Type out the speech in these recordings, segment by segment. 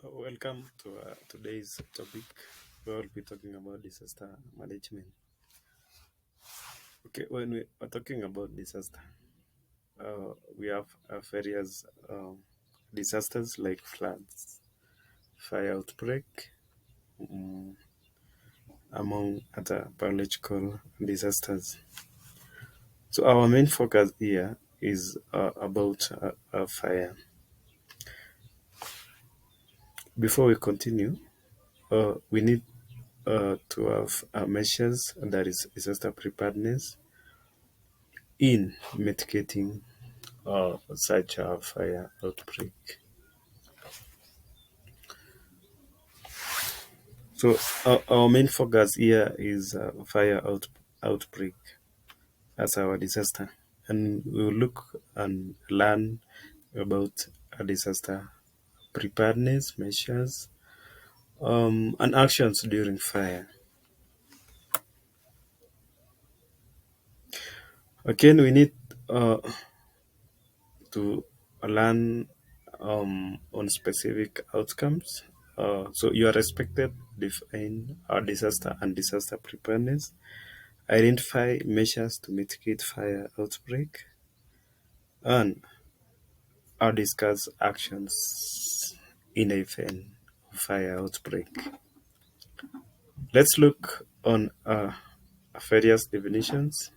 Welcome to today's topic. We'll be talking about disaster management. Okay, when we are talking about disaster, we have various disasters like floods, fire outbreak, mm, among other biological disasters. So our main focus here is about fire. Before we continue, we need to have measures that is disaster preparedness in mitigating such a fire outbreak. So our main focus here is outbreak as our disaster, and we will look and learn about a disaster preparedness measures and actions during fire. Again, we need uh, to learn on specific outcomes. So you are expected to define our disaster and disaster preparedness, identify measures to mitigate fire outbreak, and discuss actions in event of fire outbreak. Let's look on various definitions.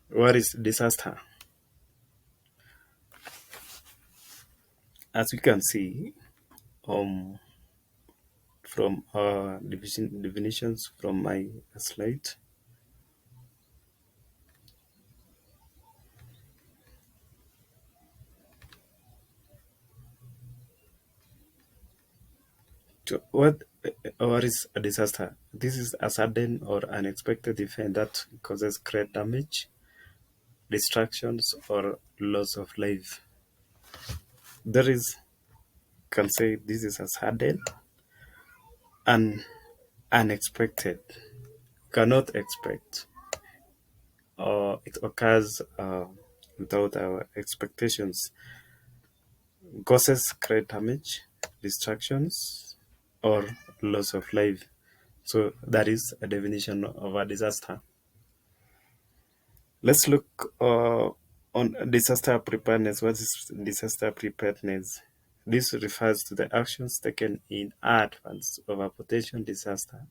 What is disaster? As we can see um, from definitions from my slide, what is a disaster? This is a sudden or unexpected event that causes great damage, distractions, or loss of life. There is can say this is a sudden and unexpected. Cannot expect, or it occurs without our expectations. Causes great damage, distractions, or loss of life. So that is a definition of a disaster. Let's look on disaster preparedness. What is disaster preparedness? This refers to the actions taken in advance of a potential disaster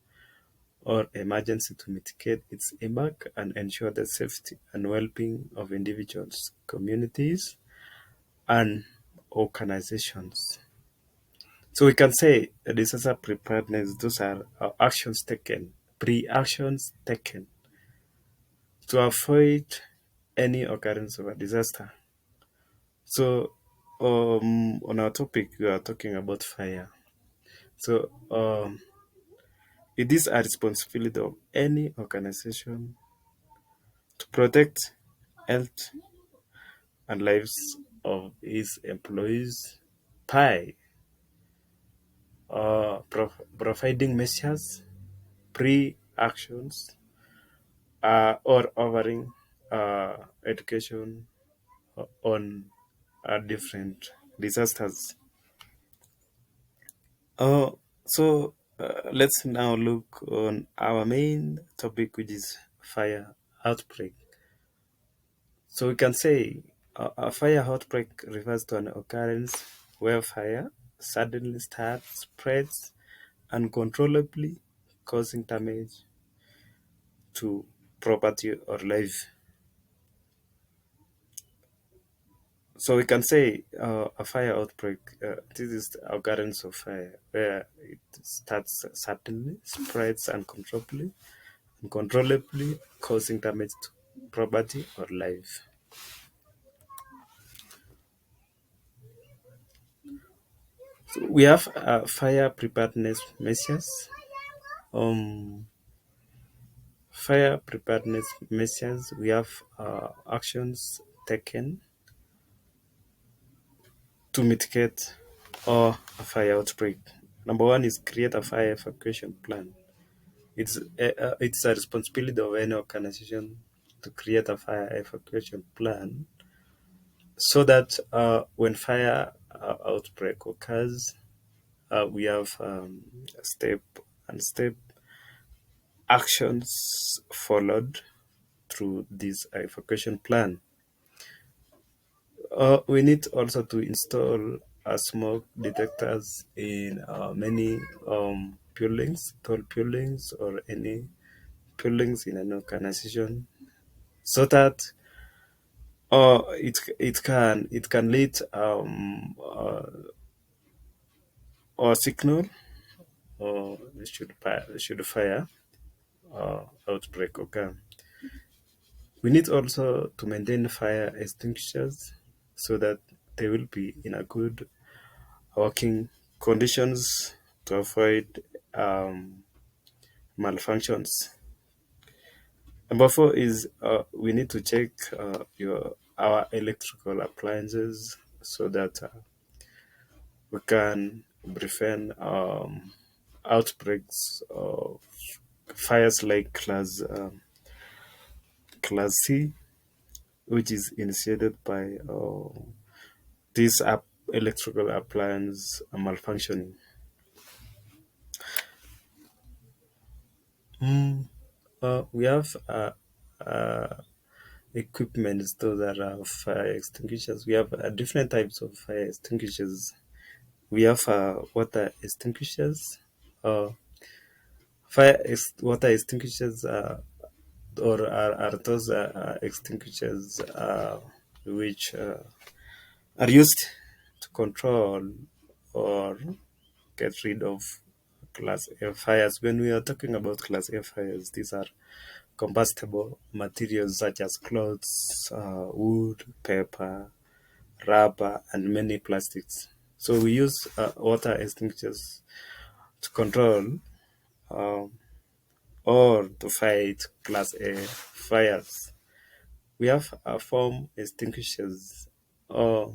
or emergency to mitigate its impact and ensure the safety and well-being of individuals, communities, and organizations. So we can say disaster preparedness, those are actions taken, pre-actions taken to avoid any occurrence of a disaster. So, on our topic, we are talking about fire. So, it is a responsibility of any organization to protect health and lives of its employees by providing measures, pre-actions, or offering education on different disasters. Uh, so let's now look on our main topic, which is fire outbreak. So we can say a fire outbreak refers to an occurrence where fire suddenly starts, spreads uncontrollably, causing damage to property or life. So we can say a fire outbreak. This is the occurrence of fire where it starts suddenly, spreads uncontrollably, causing damage to property or life. So we have fire preparedness measures. Um, Fire preparedness measures. We have actions taken to mitigate a fire outbreak. Number one is create a fire evacuation plan. It's a responsibility of any organization to create a fire evacuation plan so that when fire outbreak occurs, we have step and step actions followed through this evacuation plan. We need also to install smoke detectors in many tall buildings, or any buildings in an organization, so that it can lead or signal, or should fire outbreak occur. We need also to maintain fire extinguishers so that they will be in a good working conditions to avoid malfunctions. Number four is we need to check our electrical appliances so that we can prevent outbreaks of fires like class C, which is initiated by this electrical appliance malfunctioning. We have uh, equipment, those that are fire extinguishers. We have different types of fire extinguishers. We have water extinguishers. Uh, water extinguishers are those extinguishers which are used to control or get rid of class A fires. When we are talking about class A fires, these are combustible materials such as clothes, wood, paper, rubber, and many plastics. So we use water extinguishers to control um, or to fight class A fires. We have foam extinguishers. Uh,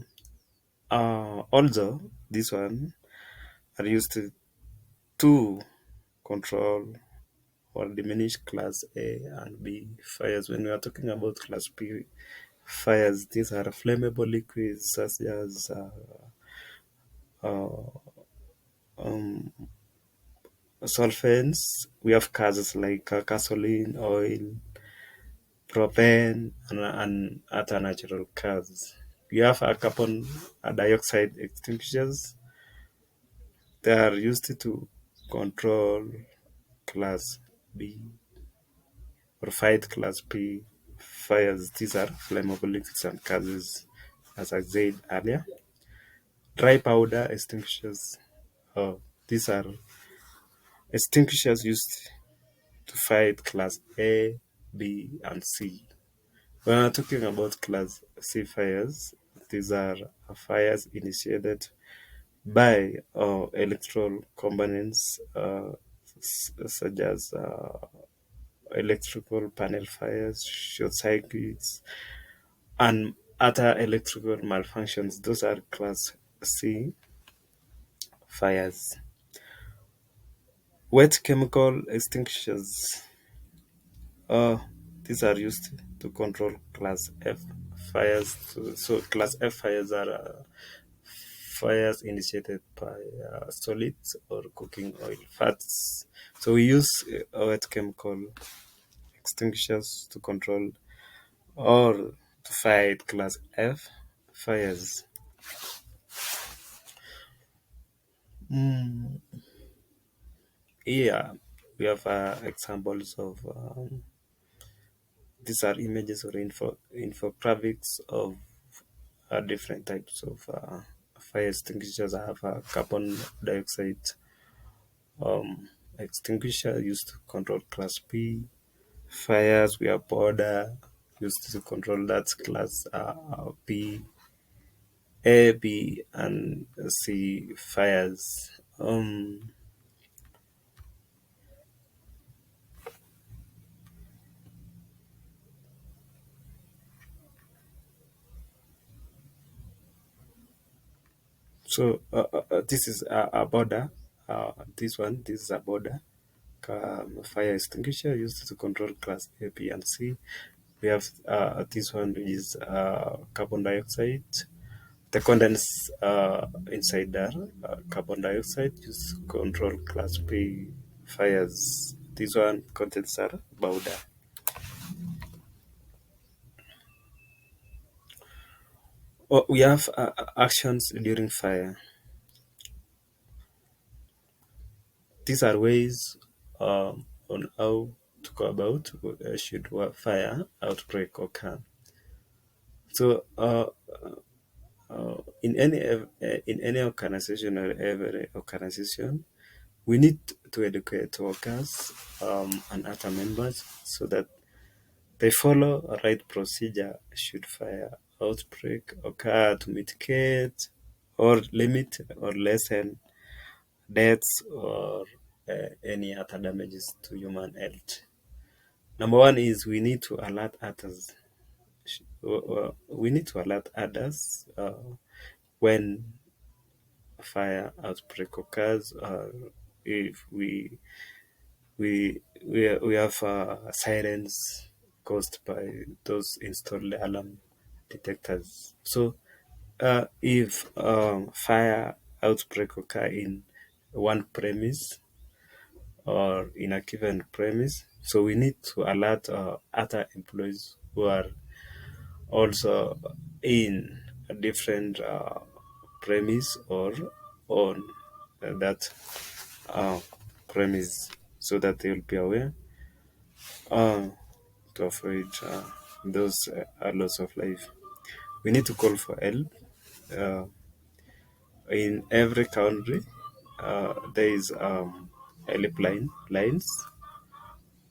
Although this one are used to control or diminish class A and B fires. When we are talking about class B fires, these are flammable liquids such as uh, um, solvents. We have gases like gasoline, oil, propane, and other natural gases. We have a carbon dioxide extinguishers. They are used to control class B or fight class B fires. These are flammable liquids and gases, as I said earlier. Dry powder extinguishers. These are extinguishers used to fight class A, B, and C. When we're talking about class C fires, these are fires initiated by electrical components such as electrical panel fires, short circuits, and other electrical malfunctions. Those are class C fires. Wet chemical extinguishers. These are used to control class F fires. So class F fires are fires initiated by solids or cooking oil fats. So we use wet chemical extinguishers to control or to fight class F fires. Mm, yeah, we have examples of these are images or infographics of different types of fire extinguishers. I have a carbon dioxide um, extinguisher used to control class B fires. We have border used to control that class B, A, B, and C fires. So this is a border. This is a border fire extinguisher used to control class A, B, and C. We have this one, which is carbon dioxide The contents inside there, carbon dioxide, use control class B fires. This one contents are powder. Oh, we have actions during fire. These are ways on how to go about should a fire outbreak occur. So, in any organization or every organization, we need to educate workers and other members so that they follow a right procedure should fire outbreak occur to mitigate or limit or lessen deaths or any other damages to human health. Number one is we need to alert others. We need to alert others when fire outbreak occurs. If we have sirens caused by those installed alarm detectors. So if fire outbreak occur in one premise or in a given premise, so we need to alert other employees who are also in a different premise or on that uh, premise so that they will be aware uh, to avoid those loss of life. We need to call for help. Uh, in every country, there is helpline lines.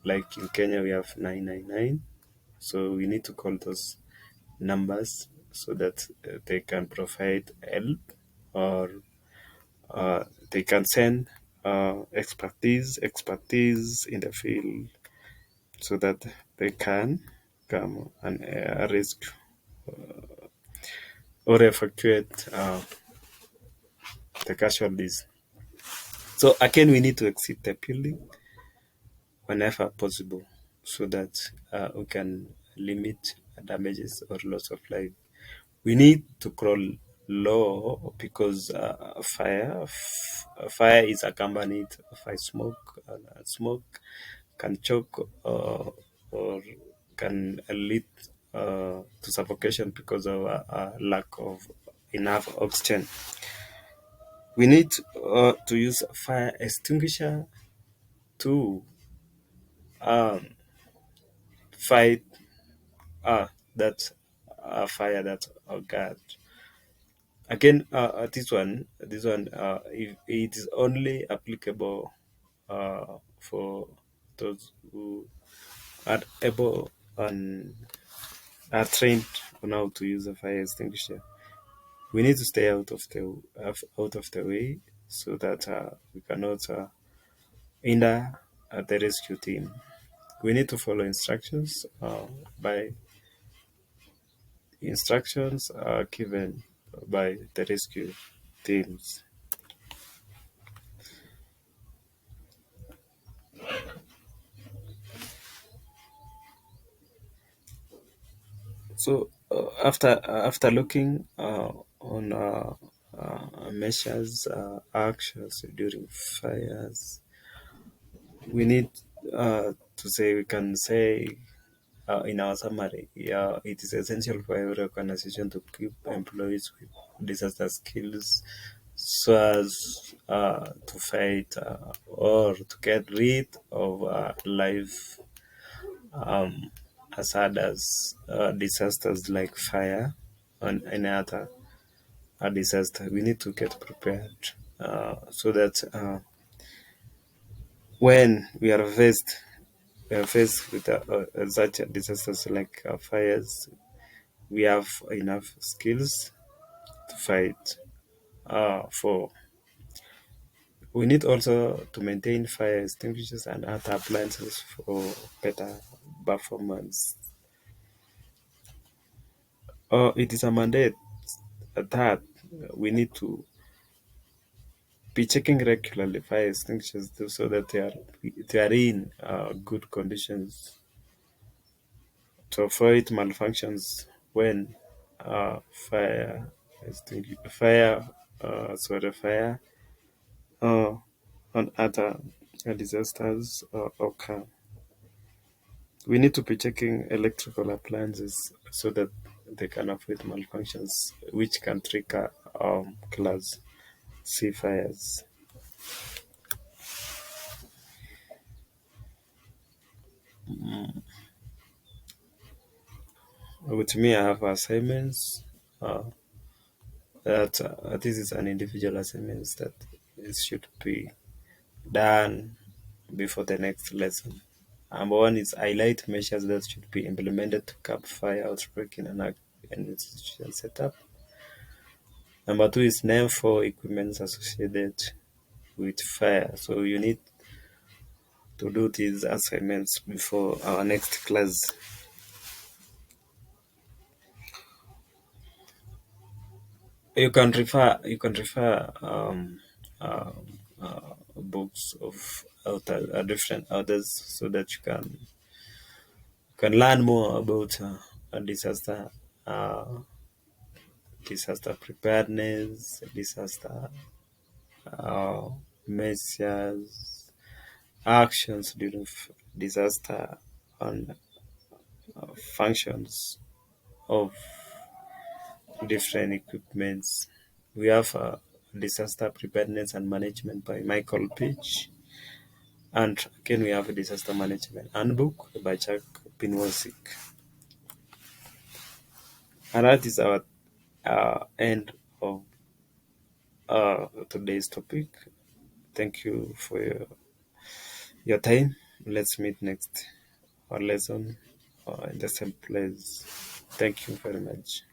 Like in Kenya, we have 999. So we need to call those numbers so that they can provide help or they can send expertise in the field so that they can come and rescue or evacuate the casualties. So again, we need to exit the building whenever possible so that we can limit damages or loss of life. We need to crawl low because fire is accompanied by smoke, and smoke can choke or can lead to suffocation because of a lack of enough oxygen. We need to use a fire extinguisher to um, fight that fire that occurred. Again, if it is only applicable for those who are able and are trained on how to use a fire extinguisher. We need to stay out of the way so that we cannot hinder the rescue team. We need to follow instructions by instructions given by the rescue teams. So after looking on measures, actions during fires, we need we can say in our summary, yeah, it is essential for every organization to keep employees with disaster skills so as to fight or to get rid of life um, hazardous disasters like fire and any other disaster. We need to get prepared so that when we are faced with such disasters like fires, we have enough skills to fight for. We need also to maintain fire extinguishers and other appliances for better performance. It is a mandate that we need to be checking regularly fire extinguishers so that they are in good conditions to avoid malfunctions when fire extinguish fire, sort of fire, or on other disasters occur. We need to be checking electrical appliances so that they can avoid malfunctions, which can trigger class C fires. With me, I have assignments. Uh, that this is an individual assignment that it should be done before the next lesson. Number one is highlight measures that should be implemented to curb fire outbreak in an institution setup. Number two is name four equipments associated with fire. So you need to do these assignments before our next class. You can refer books of different authors so that you can learn more about uh, disaster preparedness, disaster uh, measures, actions during disaster, and functions of different equipments. We have disaster preparedness and management by Michael Page, and again we have a disaster management handbook by Jack Pinwasik. And that is our end of today's topic. Thank you for your time. Let's meet next lesson in the same place. Thank you very much.